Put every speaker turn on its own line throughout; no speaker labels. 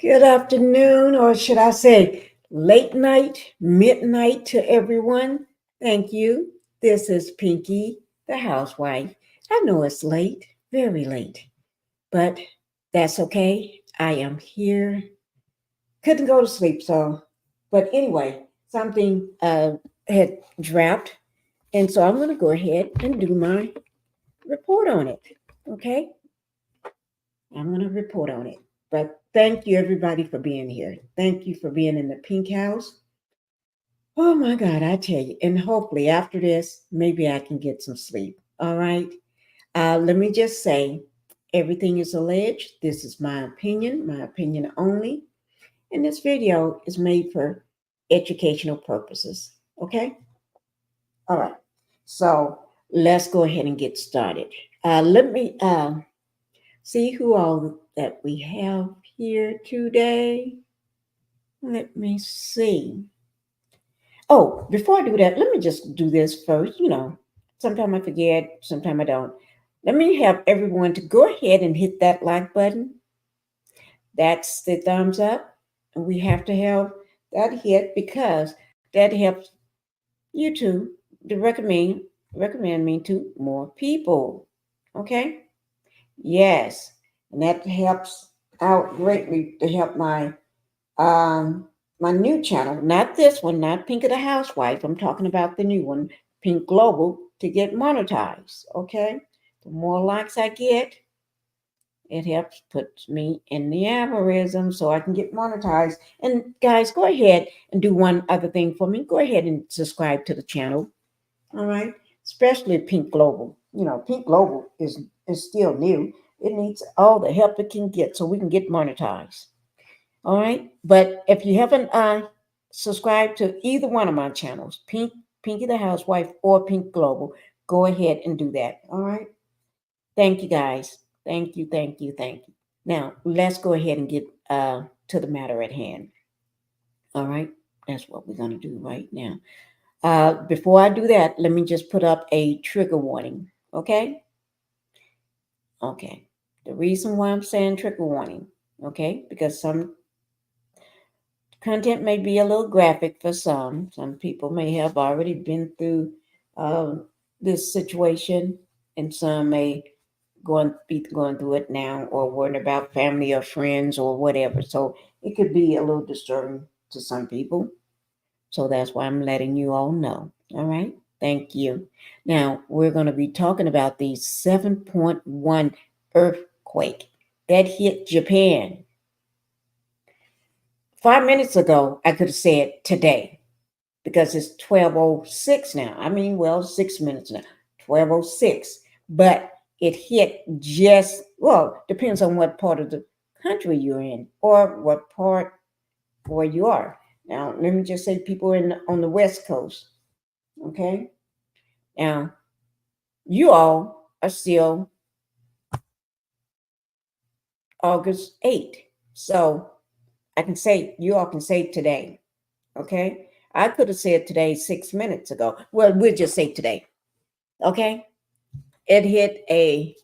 Good afternoon, or should I say late night, midnight to everyone. Thank you. This is Pinkie, the housewife. I know it's late, very late, but that's okay. I am here. Couldn't go to sleep, but anyway, something had dropped, and so I'm going to go ahead and do my report on it. Okay? I'm going to report on it. But thank you, everybody, for being here. Thank you for being in the Pink House. Oh my God, I tell you. And hopefully, after this, maybe I can get some sleep. All right. Let me just say everything is alleged. This is my opinion only. And this video is made for educational purposes. Okay. All right. So let's go ahead and get started. Let me see who all that we have here today. Let me see. Oh, before I do that, let me just do this first. Sometimes I forget, sometimes I don't. Let me have everyone to go ahead and hit that like button. That's the thumbs up. And we have to have that hit because that helps YouTube to recommend me to more people. Okay? Yes. And that helps out greatly to help um my new channel, not this one, not Pink of the Housewife. I'm talking about the new one, Pink Global, to get monetized. Okay, the more likes I get, it helps put me in the algorithm so I can get monetized. And guys, go ahead and do one other thing for me. Go ahead and subscribe to the channel. All right, especially Pink Global. Pink Global is still new. It needs all the help it can get so we can get monetized. All right. But if you haven't subscribed to either one of my channels, Pinkie the Housewife or Pink Global, go ahead and do that. All right. Thank you guys. Thank you, thank you, thank you. Now let's go ahead and get to the matter at hand. All right. That's what we're gonna do right now. Before I do that, let me just put up a trigger warning. Okay. Okay. The reason why I'm saying trigger warning, okay, because some content may be a little graphic for some. Some people may have already been through um, this situation, and some may be going through it now, or worrying about family or friends or whatever. So it could be a little disturbing to some people. So that's why I'm letting you all know. All right. Thank you. Now we're going to be talking about the 7.1 earthquake that hit Japan. 5 minutes ago, I could have said today because it's 12:06 now. I mean, well, 6 minutes now, 12:06. But it hit just, well, depends on what part of the country you're in or what part where you are. Now, let me just say people on the West Coast, okay? Now, you all are still August 8th. So I can say, you all can say today. Okay. I could have said today 6 minutes ago. Well, we'll just say today. Okay. It hit a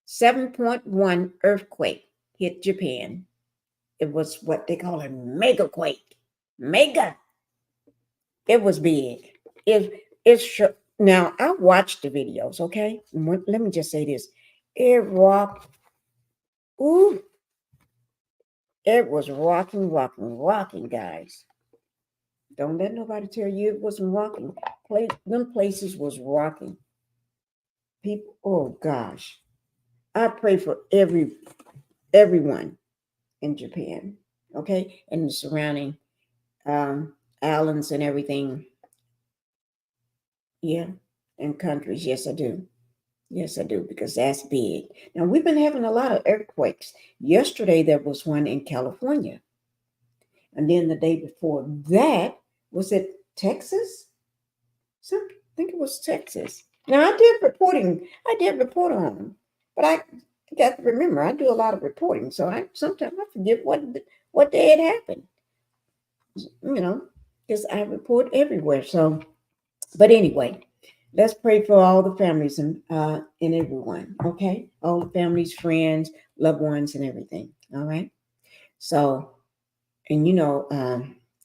7.1 earthquake, hit Japan. It was what they call a megaquake. Mega. It was big. It's sure. Now, I watched the videos. Okay. Let me just say this. It rocked. Ooh, it was rocking, rocking, rocking, guys. Don't let nobody tell you it wasn't rocking. Them places was rocking. People, oh gosh. I pray for everyone in Japan, okay? And the surrounding islands and everything. Yeah. And countries. Yes, I do. Yes, I do, because that's big. Now we've been having a lot of earthquakes. Yesterday there was one in California. And then the day before that, was it Texas? Some think it was Texas. Now I did report on them, but I got to remember I do a lot of reporting, so I sometimes I forget what day it happened. You know, because I report everywhere. So, but anyway, let's pray for all the families and everyone. Okay, all the families, friends, loved ones, and everything. All right. So, and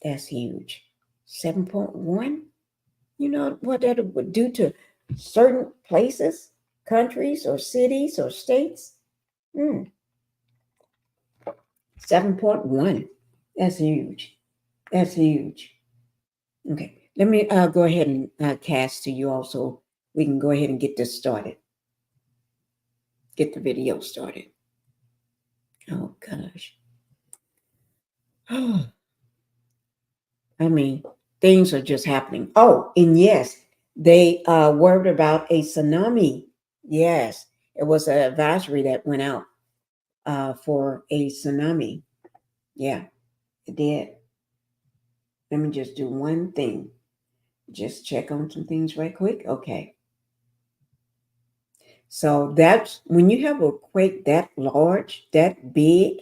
that's huge. 7.1. You know what that would do to certain places, countries, or cities or states? Mm, 7.1. That's huge. That's huge. Okay. Let me go ahead and cast to you also. We can go ahead and get this started. Get the video started. Oh, gosh. I mean, things are just happening. Oh, and yes, they worried about a tsunami. Yes, it was an advisory that went out for a tsunami. Yeah, it did. Let me just do one thing. Just check on some things right quick. Okay. So that's when you have a quake that large, that big,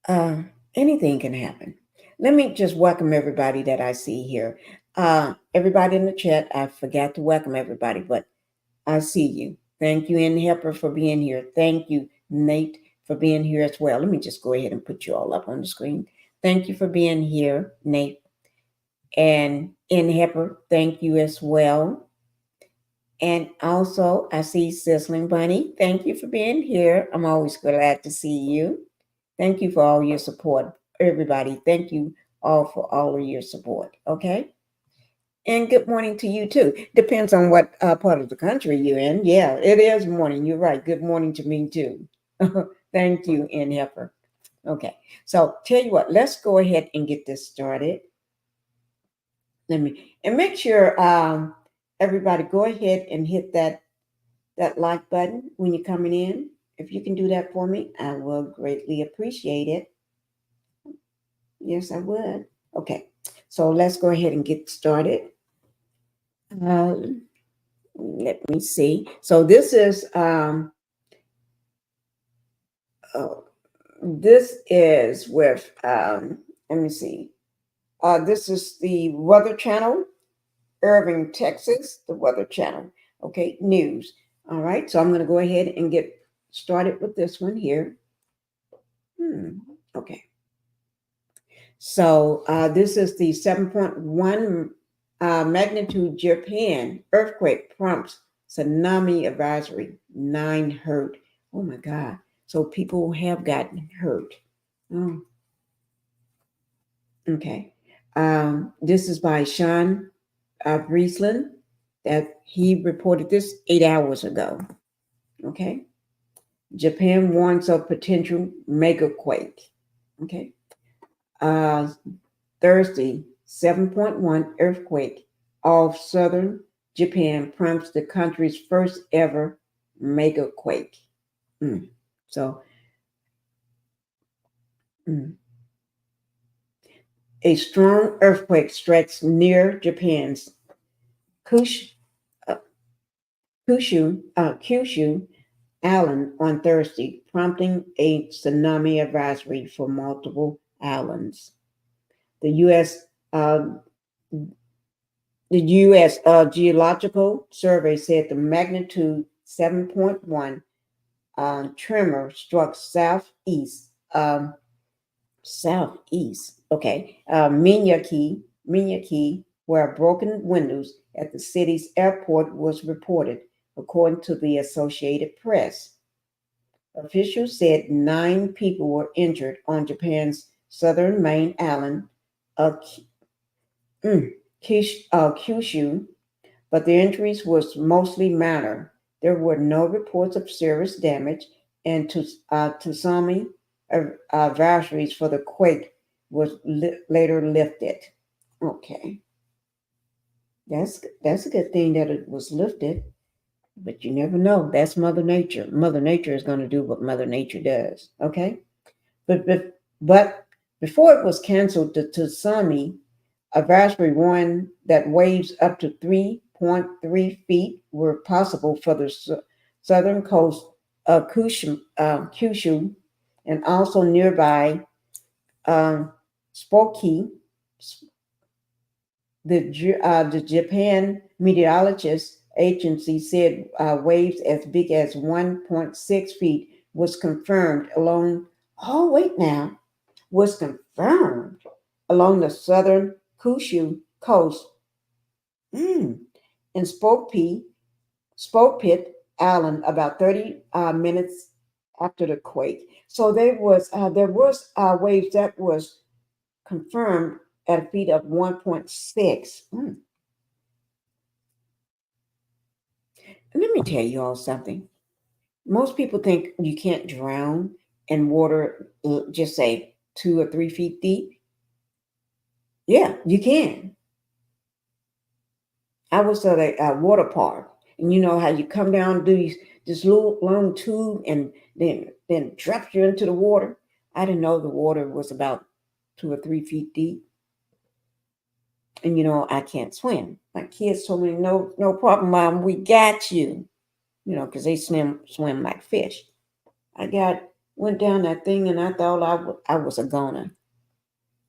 uh, anything can happen. Let me just welcome everybody that I see here. Everybody in the chat, I forgot to welcome everybody, but I see you. Thank you, Ann Hepper, for being here. Thank you, Nate, for being here as well. Let me just go ahead and put you all up on the screen. Thank you for being here, Nate. And Ann Hepper, thank you as well. And also, I see Sizzling Bunny. Thank you for being here. I'm always glad to see you. Thank you for all your support, everybody. Thank you all for all of your support. Okay. And good morning to you too. Depends on what part of the country you're in. Yeah, it is morning. You're right. Good morning to me too. Thank you, N Heifer. Okay. So tell you what, let's go ahead and get this started. Let me and make sure everybody go ahead and hit that like button when you're coming in. If you can do that for me, I will greatly appreciate it. Yes, I would. Okay, so let's go ahead and get started. Let me see. So uh, this is with let me see. This is the Weather Channel, Irving, Texas, the Weather Channel. Okay, news. All right, so I'm going to go ahead and get started with this one here. Okay. So this is the 7.1 magnitude Japan earthquake prompts tsunami advisory. 9 hurt. Oh my God. So people have gotten hurt. Oh, okay. This is by Sean Breslin that he reported this 8 hours ago. Okay. Japan warns of potential megaquake. Okay. Uh, Thursday, 7.1 earthquake off southern Japan prompts the country's first ever megaquake. So, mm. A strong earthquake strikes near Japan's Kush, uh, Kyushu Island on Thursday, prompting a tsunami advisory for multiple islands. The U.S. Uh, The U.S. Geological Survey said the magnitude 7.1 tremor struck southeast. Okay, Minaki, where broken windows at the city's airport was reported, according to the Associated Press. Officials said 9 people were injured on Japan's southern main island of Kyushu, but the injuries was mostly minor. There were no reports of serious damage, and tsunami advisories for the quake was later lifted. Okay, that's a good thing that it was lifted, but you never know. That's Mother Nature. Mother Nature is going to do what Mother Nature does. Okay, but before it was canceled, the tsunami advisory warned that waves up to 3.3 feet were possible for the southern coast of Kyushu and also nearby Spokane. The Japan Meteorologist Agency said waves as big as 1.6 feet was confirmed along, oh, wait now, was confirmed along the southern Kyushu coast in Spokepit Island about 30 minutes after the quake. So there was waves that was confirmed at a speed of 1.6. Let me tell you all something. Most people think you can't drown in water, just say 2 or 3 feet deep. Yeah, you can. I was at a water park, and you know how you come down, do this little long tube, and then drop you into the water. I didn't know the water was about 2 or 3 feet deep, and I can't swim. My kids told me, no, no problem, mom, we got you. Because they swim like fish. I went down that thing, and I thought I was a goner.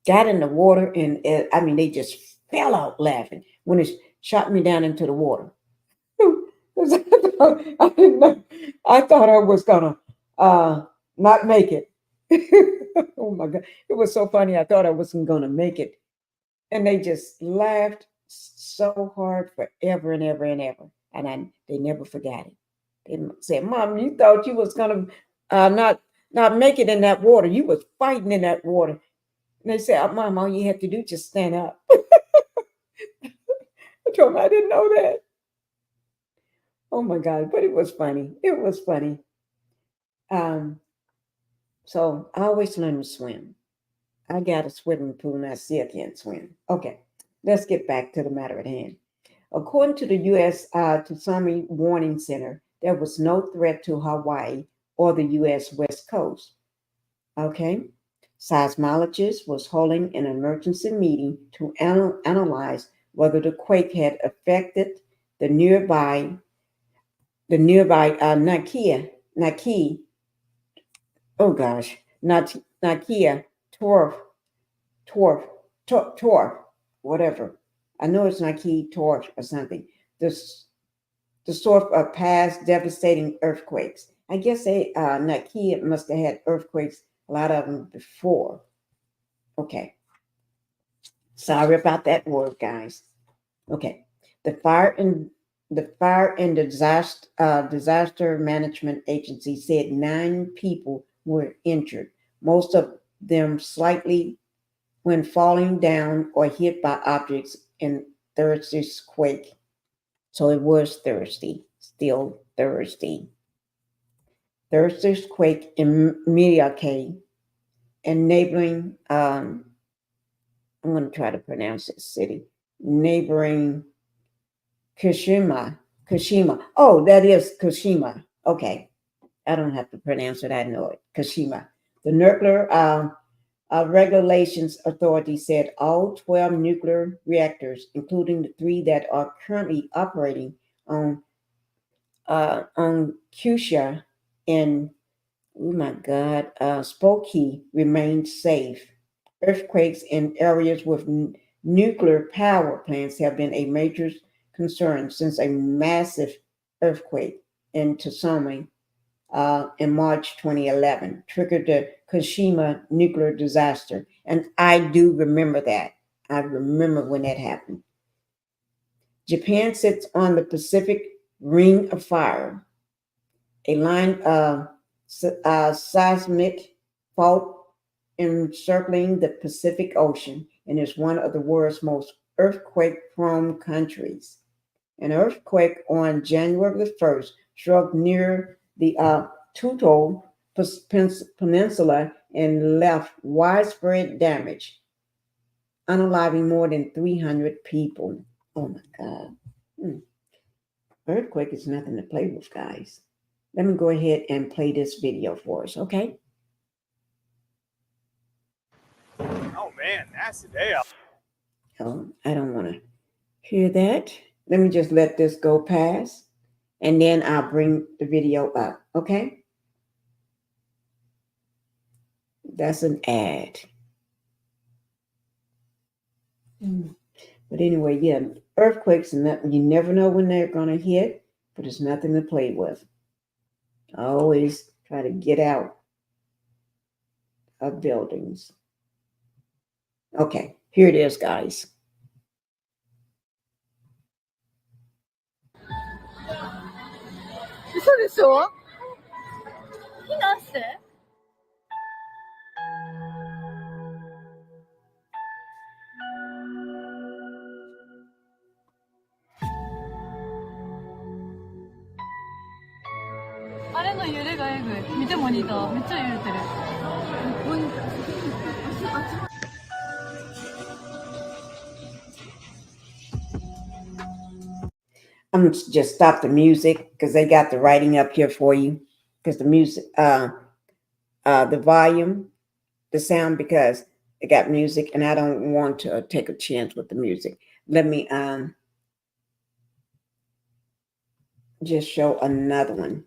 Got in the water, and I mean, they just fell out laughing when it shot me down into the water. 'Cause I didn't know. I thought I was gonna uh, not make it. Oh my God, it was so funny. I thought I wasn't gonna make it, and they just laughed so hard forever and ever and ever, and they never forgot it. They said, "Mom, you thought you was gonna not make it in that water. You was fighting in that water." And they said, "Mom, all you had to do just stand up." I told them I didn't know that. Oh my God, but it was funny. It was funny. Um, so I always learn to swim. I got a swimming pool and I still can't swim. Okay, let's get back to the matter at hand. According to the U.S. Tsunami Warning Center, there was no threat to Hawaii or the U.S. West Coast. Okay, seismologists was holding an emergency meeting to analyze whether the quake had affected the nearby Naki, oh gosh, not Nakia Torf, Torf, Torf, whatever. I know it's Naki Torf or something. This the sort of past devastating earthquakes. I guess Nakia must have had earthquakes, a lot of them before. Okay, sorry about that word, guys. Okay, the fire and disaster management agency said 9 people were injured, most of them slightly when falling down or hit by objects in Thursday's quake. So it was Thursday, still Thursday. Thursday's quake in Megaquake and neighboring, I'm going to try to pronounce this city, neighboring Kashima. Oh, that is Kashima. Okay. I don't have to pronounce it. I know it. Kashima. The nuclear regulations authority said all 12 nuclear reactors, including the 3 that are currently operating on Kyushu in, oh my God, Spokane, remain safe. Earthquakes in areas with nuclear power plants have been a major concern since a massive earthquake in Tsunami in March 2011 triggered the Fukushima nuclear disaster. And I do remember that. I remember when that happened. Japan sits on the Pacific Ring of Fire, a line of seismic fault encircling the Pacific Ocean, and is one of the world's most earthquake-prone countries. An earthquake on January the 1st struck near the Tuto Peninsula and left widespread damage, unaliving more than 300 people. Oh my God. Earthquake is nothing to play with, guys. Let me go ahead and play this video for us, okay?
Oh man, nasty day out.
Oh, I don't want to hear that. Let me just let this go past, and then I'll bring the video up, okay? That's an ad. But anyway, yeah, earthquakes, and you never know when they're going to hit, but it's nothing to play with. Always Try to get out of buildings. Okay, here it is, guys.
嘘でしょ？避難して。あれの揺れがえぐい。見てモニター。めっちゃ揺れてる。モニター。
I'm just stop the music because they got the writing up here for you. Because the music, the volume, the sound, because it got music, and I don't want to take a chance with the music. Let me just show another one.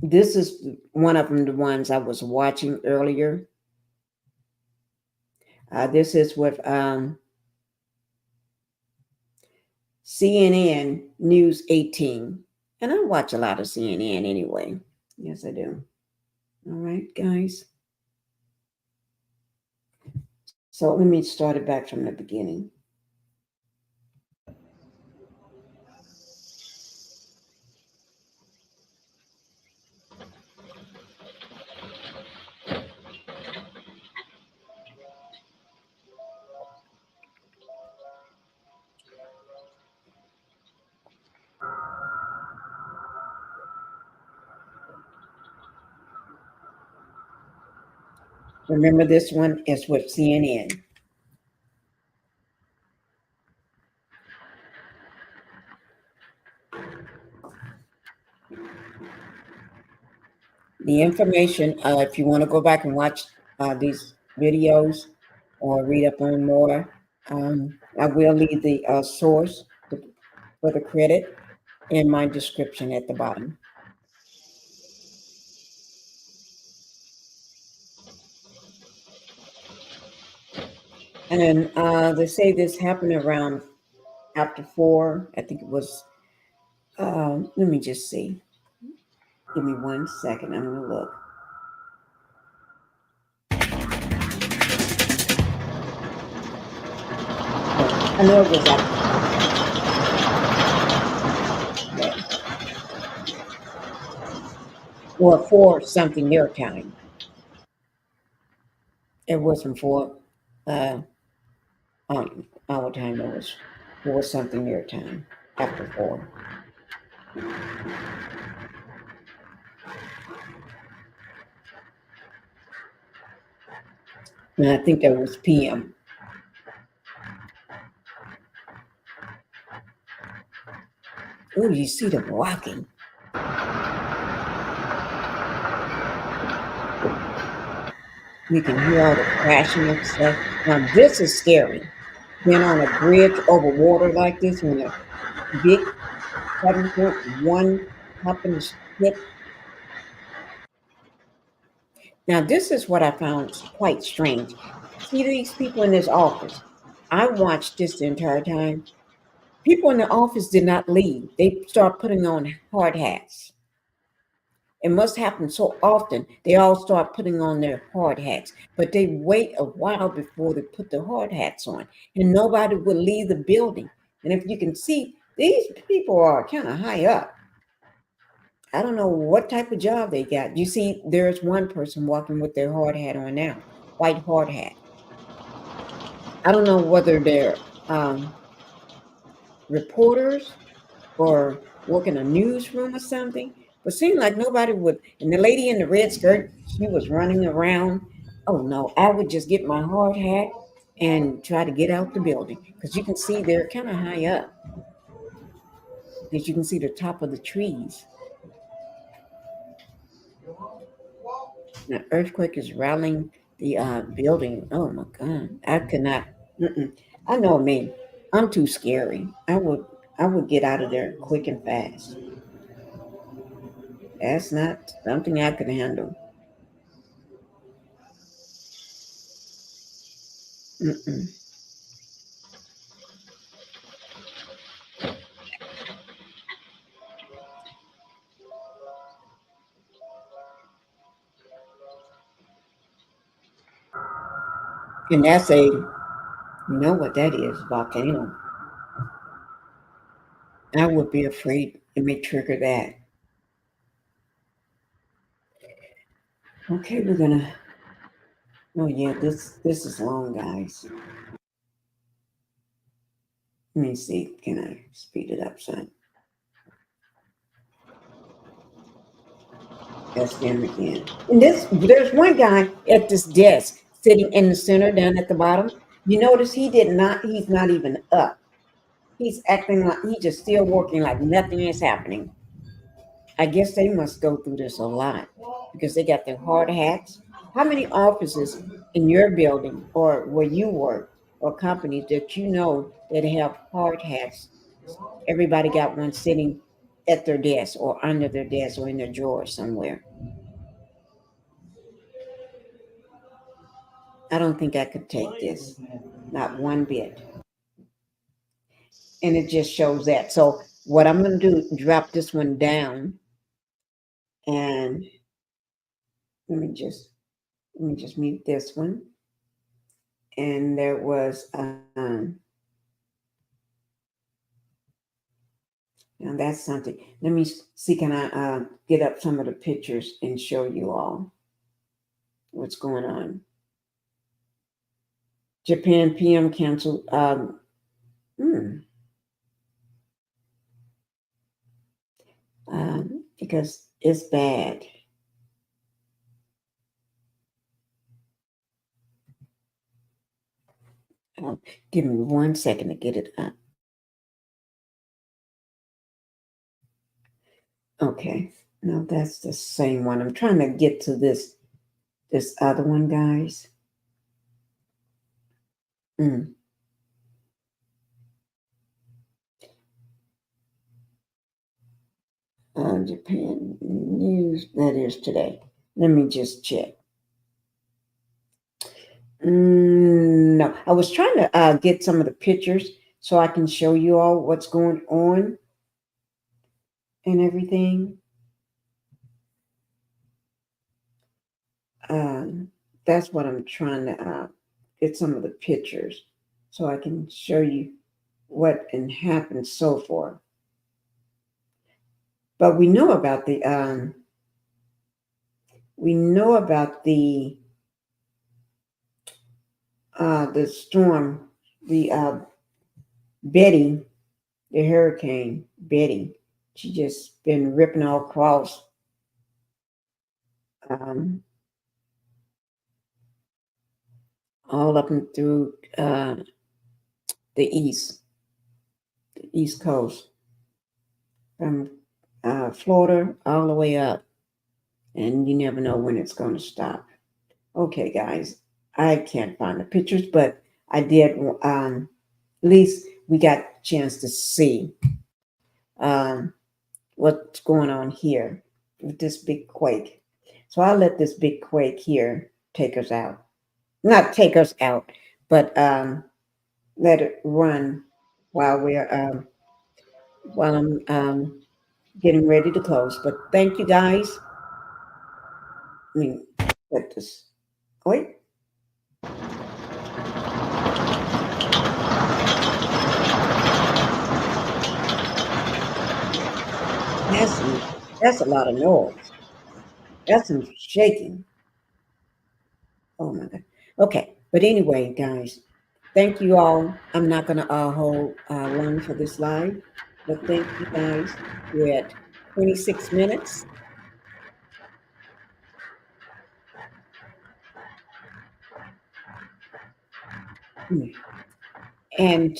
This is one of them, the ones I was watching earlier. This is with CNN News 18. And I watch a lot of CNN anyway. Yes, I do. All right, guys. So let me start it back from the beginning. Remember, this one is with CNN. The information, if you want to go back and watch these videos or read up on more, I will leave the source for the credit in my description at the bottom. And they say this happened around after 4. I think it was, let me just see. Give me 1 second. I'm going to look. I know it was after. Or 4 something their time. It wasn't 4 our time. It was 4 something their time after 4. And I think that was PM. Oh, you see them walking. You can hear all the crashing and stuff. Now, this is scary. Being on a bridge over water like this, when a big 7.1 happened to hit. Now, this is what I found quite strange. See these people in this office. I watched this the entire time. People in the office did not leave. They start putting on hard hats. It must happen so often. They all start putting on their hard hats, but they wait a while before they put the hard hats on, and nobody will leave the building. And if you can see, these people are kind of high up. I don't know what type of job they got. You see, there's one person walking with their hard hat on now, white hard hat. I don't know whether they're reporters or work in a newsroom or something, but seemed like nobody would. And the lady in the red skirt, she was running around. Oh no, I would just get my hard hat and try to get out the building because you can see they're kind of high up. As you can see the top of the trees. The earthquake is rattling the building. Oh my God, I could not. I know me. I'm too scary. I would get out of there quick and fast. That's not something I could handle. Mm-mm. And that's a, you know what that is, volcano. I would be afraid it may trigger that. Okay, we're gonna. Oh yeah, this is long, guys. Let me see. Can I speed it up, son? That's them again. And there's one guy at this desk sitting in the center down at the bottom. You notice he's not even up. He's acting like he's just still working like nothing is happening. I guess they must go through this a lot because they got their hard hats. How many offices in your building or where you work or companies that you know that have hard hats? Everybody got one sitting at their desk or under their desk or in their drawer somewhere. I don't think I could take this, not one bit. And it just shows that. So what I'm going to do, drop this one down, and let me just mute this one. And there was now that's something. Let me see, can I get up some of the pictures and show you all what's going on. Japan PM canceled. Because it's bad. Give me 1 second to get it up. Okay, no, that's the same one. I'm trying to get to this other one, guys. Japan news, that is today. Let me just check. No, I was trying to get some of the pictures so I can show you all what's going on and everything. That's what I'm trying to get some of the pictures so I can show you what can happen so far. But we know about the storm, the Betty, the hurricane Betty. She just been ripping all across all up and through the East Coast, from Florida all the way up, and you never know when it's going to stop. Okay, guys, I can't find the pictures, but I did. At least we got a chance to see what's going on here with this big quake. So I'll let this big quake here take us out. Not take us out, but let it run while I'm getting ready to close. But thank you, guys. I mean, let this. Wait. That's a lot of noise. That's some shaking. Oh my God. Okay. But anyway, guys, thank you all. I'm not going to hold long for this live, but thank you guys. We're at 26 minutes. And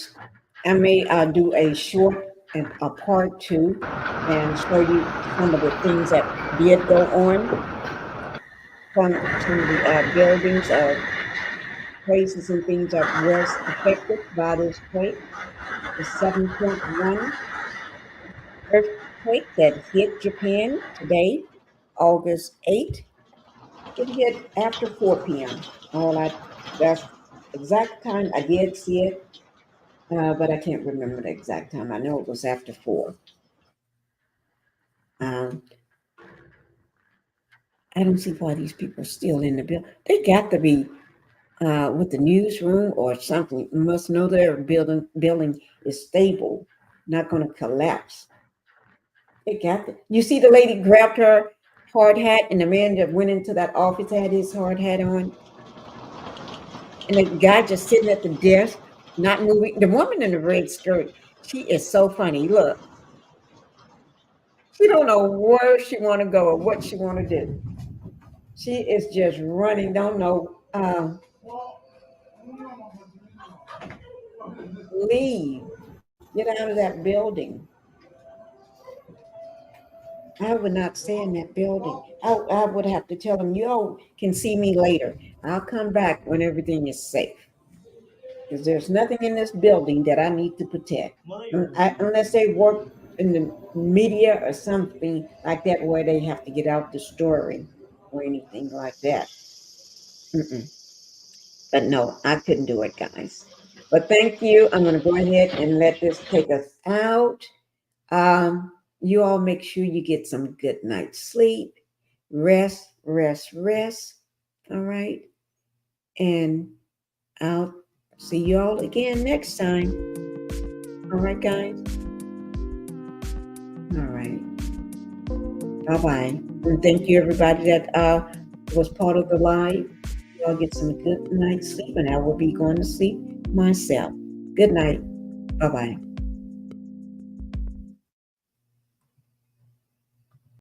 I may do a short and a part two and show you some of the things that did go on, some of the buildings, places and things that was affected by this quake. The 7.1 earthquake that hit Japan today, August 8th. It hit after 4 p.m. That's exact time I did see it, but I can't remember the exact time. I know it was after 4. I don't see why these people are still in the building. They got to be with the newsroom or something. You must know their building is stable, not going to collapse. They got it. You see, the lady grabbed her hard hat, and the man that went into that office had his hard hat on, and the guy just sitting at the desk, not moving. The woman in the red skirt, she is so funny. Look, she don't know where she want to go or what she want to do. She is just running. Don't know. Leave. Get out of that building. I would not stay in that building. I would have to tell them, yo, can see me later. I'll come back when everything is safe. Because there's nothing in this building that I need to protect. Unless they work in the media or something like that where they have to get out the story or anything like that. Mm-mm. But no, I couldn't do it, guys. But thank you. I'm going to go ahead and let this take us out. You all make sure you get some good night's sleep. Rest, rest, rest. All right. And I'll see you all again next time. All right, guys. All right. Bye-bye. And thank you, everybody that was part of the live. Y'all get some good night's sleep, and I will be going to sleep myself. Good night. Bye-bye.